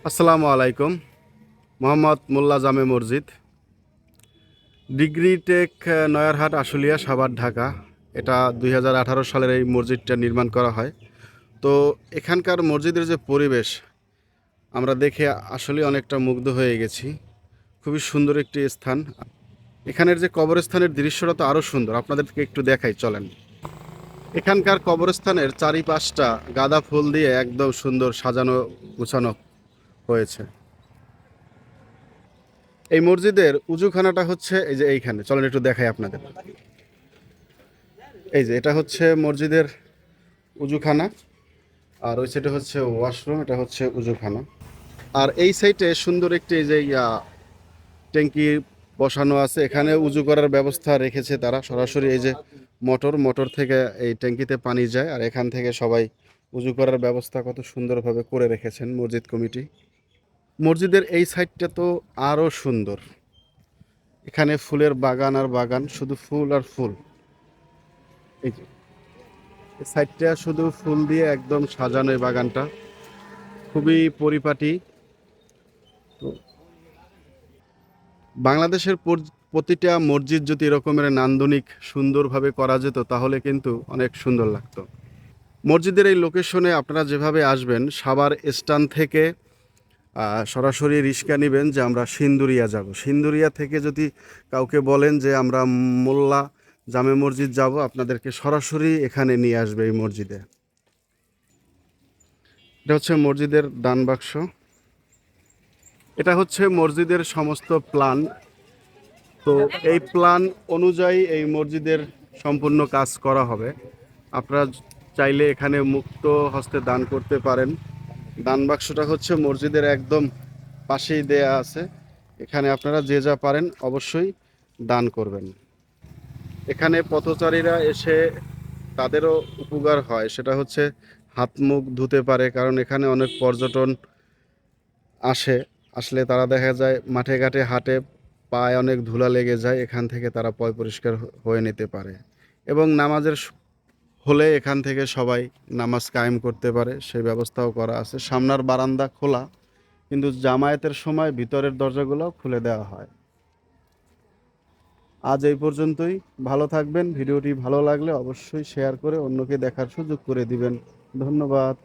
আসসালামু আলাইকুম। মোহাম্মদ মোল্লা জামে মসজিদ, ডিগ্রি টেক, নয়ারহাট, আশুলিয়া, সাভার, ঢাকা। এটা 2018 সালের এই মসজিদটা নির্মাণ করা হয়। তো এখানকার মসজিদের যে পরিবেশ আমরা দেখে আসলে অনেকটা মুগ্ধ হয়ে গেছি। খুবই সুন্দর একটি স্থান। এখানের যে কবরস্থানের দৃশ্যটা তো আরও সুন্দর, আপনাদেরকে একটু দেখাই, চলেন। এখানকার কবরস্থানের চারিপাশটা গাঁদা ফুল দিয়ে একদম সুন্দর সাজানো গুছানো হয়েছে। এই মসজিদের উজুখানাটা হচ্ছে এই যে এইখানে, চলেন একটু দেখাই আপনাদের। এই যে এটা হচ্ছে মসজিদের উজুখানা, আর ওই সাইডে হচ্ছে ওয়াশরুম, এটা হচ্ছে উজুখানা। আর এই সাইডে সুন্দর একটি এই যে ট্যাঙ্কি বসানো আছে, এখানে উজু করার ব্যবস্থা রেখেছে তারা। সরাসরি এই যে মোটর থেকে এই ট্যাঙ্কিতে পানি যায়, আর এখান থেকে সবাই উজু করার ব্যবস্থা কত সুন্দরভাবে করে রেখেছেন মসজিদ কমিটি। মসজিদের এই সাইডটা তো আরও সুন্দর। এখানে ফুলের বাগান আর বাগান, শুধু ফুল আর ফুল। এই যে এই সাইডটা শুধু ফুল দিয়ে একদম সাজানো এই বাগানটা, খুবই পরিপাটি। তো বাংলাদেশের প্রতিটা মসজিদ যদি এরকমের নান্দনিক সুন্দরভাবে করা যেত তাহলে কিন্তু অনেক সুন্দর লাগতো। মসজিদের এই লোকেশনে আপনারা যেভাবে আসবেন, সাভার স্ট্যান্ড থেকে সরাসরি রিক্সা নেবেন যে আমরা সিন্দুরিয়া যাব। সিন্দুরিয়া থেকে যদি কাউকে বলেন যে আমরা মোল্লা জামে মসজিদ যাব, আপনাদেরকে সরাসরি এখানে নিয়ে আসবে এই মসজিদে। এটা হচ্ছে মসজিদের ডান বাক্স। এটা হচ্ছে মসজিদের সমস্ত প্ল্যান। তো এই প্ল্যান অনুযায়ী এই মসজিদের সম্পূর্ণ কাজ করা হবে। আপনারা চাইলে এখানে মুক্ত হস্তে দান করতে পারেন। দান বাক্সটা হচ্ছে মসজিদের একদম পাশেই দেয়া আছে। এখানে আপনারা যে যা পারেন অবশ্যই দান করবেন। এখানে পথচারীরা এসে তাদেরও উপকার হয়, সেটা হচ্ছে হাত মুখ ধুতে পারে, কারণ এখানে অনেক পর্যটন আসে। আসলে তারা দেখা যায় মাঠে ঘাটে হাঁটে, পায়ে অনেক ধুলা লেগে যায়, এখান থেকে তারা পয় পরিষ্কার হয়ে নিতে পারে। এবং নামাজের হলে এখান থেকে সবাই নামাজ কায়েম করতে পারে, সেই ব্যবস্থাও করা আছে। সামনের বারান্দা খোলা, কিন্তু জামায়াতের সময় ভিতরের দরজাগুলো খুলে দেওয়া হয়। আজ এই পর্যন্তই। ভালো থাকবেন। ভিডিওটি ভালো লাগলে অবশ্যই শেয়ার করে অন্যকে দেখার সুযোগ করে দিবেন। ধন্যবাদ।